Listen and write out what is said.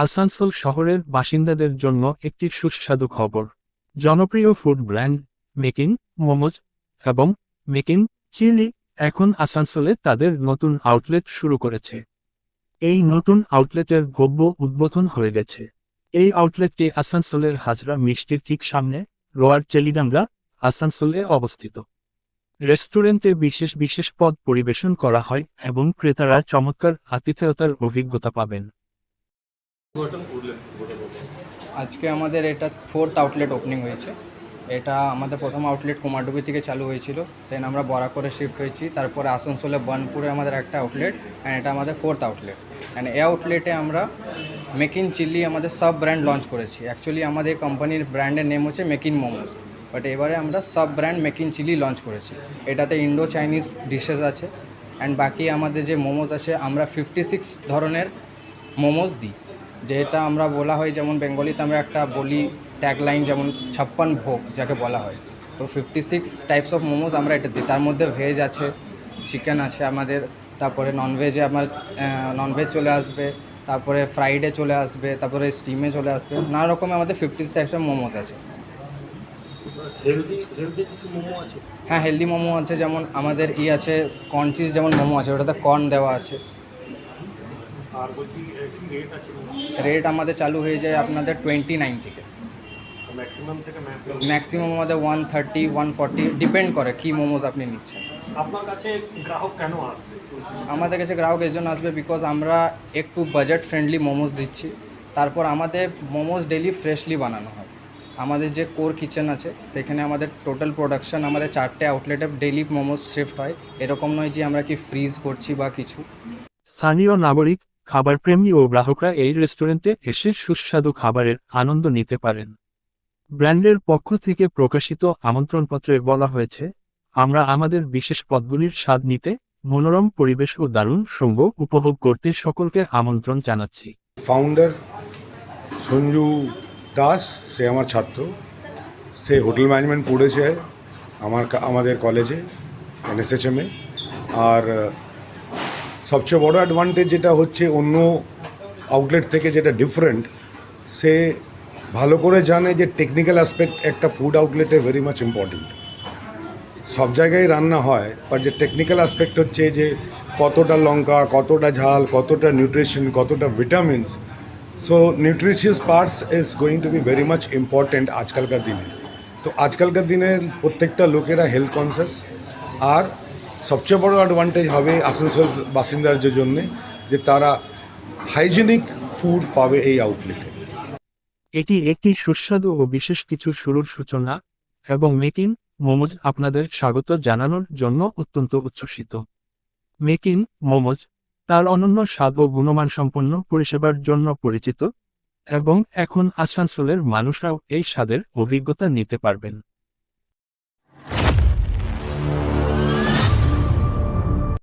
আসানসোল শহরের বাসিন্দাদের জন্য একটি সুস্বাদু খবর। জনপ্রিয় ফুড ব্র্যান্ড মেকিং মোমোজ এবং মেকিং চিলি এখন আসানসোলে তাদের নতুন আউটলেট শুরু করেছে। এই নতুন আউটলেটের ভব্য উদ্বোধন হয়ে গেছে। এই আউটলেটটি আসানসোলের হাজরা মিষ্টির ঠিক সামনে লোয়ার চেলিডাঙ্গা, আসানসোলে অবস্থিত। রেস্টুরেন্টে বিশেষ বিশেষ পদ পরিবেশন করা হয় এবং ক্রেতারা চমৎকার আতিথেয়তার অভিজ্ঞতা পাবেন। আজকে আমাদের এটা 4th আউটলেট ওপেনিং হয়েছে। এটা আমাদের প্রথম আউটলেট কুমারডুবি থেকে চালু হয়েছিল, দেন আমরা বরাকরে শিফট হয়েছি, তারপরে আসানসোলে বার্নপুরে আমাদের একটা আউটলেট, অ্যান্ড এটা আমাদের 4th আউটলেট। অ্যান্ড এই আউটলেটে আমরা মেকিং চিলি আমাদের সাব ব্র্যান্ড লঞ্চ করেছি। অ্যাকচুয়ালি আমাদের কোম্পানির ব্র্যান্ডের নেম হচ্ছে মেকিং মোমোস, বাট এবারে আমরা sub brand making chilli launch করেছি। এটাতে ইন্ডো চাইনিজ ডিশেস আছে, অ্যান্ড বাকি আমাদের যে মোমোজ আছে আমরা 56 ধরনের মোমোজ দিই, যেটা আমরা বলা হয়, যেমন বেঙ্গলিতে আমরা একটা বলি ট্যাগলাইন, যেমন 56 ভোগ যাকে বলা হয়। তো 56 টাইপস অফ মোমোজ আমরা এটা দিই। তার মধ্যে ভেজ আছে, চিকেন আছে আমাদের, তারপরে ননভেজে আমার ননভেজ চলে আসবে, তারপরে ফ্রাইডে চলে আসবে, তারপরে স্টিমে চলে আসবে, নানা রকমের আমাদের 56 টাইপস অফ মোমোজ আছে। হ্যাঁ, হেলদি মোমো আছে, যেমন আমাদের আছে কর্ন চিজ, যেমন মোমো আছে ওটাতে কর্ন দেওয়া আছে। রেট আমাদের চালু হয়ে যায় আপনাদের 29 থেকে, ম্যাক্সিমাম আমাদের 130 140 ডিপেন্ড করে কি মোমোজ আপনি নিচ্ছেন। আপনার কাছে গ্রাহক কেন আসবে? আমাদের কাছে গ্রাহক এর জন্য আসবে বিকজ আমরা একটু বাজেট ফ্রেন্ডলি মোমোজ দিচ্ছি। তারপর আমাদের মোমোজ ডেলি ফ্রেশলি বানানো হয়। আমাদের যে কোর কিচেন আছে সেখানে আমাদের টোটাল প্রোডাকশন আমাদের 4টে আউটলেটে ডেলি মোমোজ শিফট হয়। এরকম নয় যে আমরা কি ফ্রিজ করছি বা কিছু। স্থানীয় নাগরিক, খাবারপ্রেমী ও গ্রাহকরা এই রেস্টুরেন্টে এসে সুস্বাদু খাবারের আনন্দ নিতে পারেন। ব্র্যান্ডের পক্ষ থেকে প্রকাশিত আমন্ত্রণপত্রে বলা হয়েছে, আমরা আমাদের বিশেষ পদগুলির স্বাদ নিতে, মনোরম পরিবেশ ও দারুণ সঙ্গ উপভোগ করতে সকলকে আমন্ত্রণ জানাচ্ছি। ফাউন্ডার সঞ্জু দাস, সে আমার ছাত্র, সে হোটেল ম্যানেজমেন্ট পড়েছে আমাদের কলেজে এনএসএচএমে। আর সবচেয়ে বড় অ্যাডভান্টেজ যেটা হচ্ছে অন্য আউটলেট থেকে যেটা ডিফারেন্ট, সে ভালো করে জানে যে টেকনিক্যাল অ্যাসপেক্ট একটা ফুড আউটলেটে ভেরি মাচ ইম্পর্টেন্ট। সব জায়গায় রান্না হয়, বাট যে টেকনিক্যাল অ্যাসপেক্ট হচ্ছে যে কতটা লঙ্কা, কতটা ঝাল, কতটা নিউট্রিশন, কতটা vitamins. So nutritious parts is going to be very much important আজকালকার দিনে। তো আজকালকার দিনে প্রত্যেকটা লোকেরা হেলথ কনসিয়াস। আর সবচেয়ে বড় অ্যাডভান্টেজ হবে আসানসোল বাসিন্দাদের জন্য যে তারা হাইজেনিক ফুড পাবে এই আউটলেটে। এটি একটি সুস্বাদু ও বিশেষ কিছু শুরুর সূচনা, এবং মেকিং মোমোজ আপনাদের স্বাগত জানানোর জন্য অত্যন্ত উচ্ছ্বসিত। মেকিং মোমোজ তার অনন্য স্বাদ ও গুণমান সম্পন্ন পরিষেবার জন্য পরিচিত, এবং এখন আসানসোলের মানুষরাও এই স্বাদের অভিজ্ঞতা নিতে পারবেন।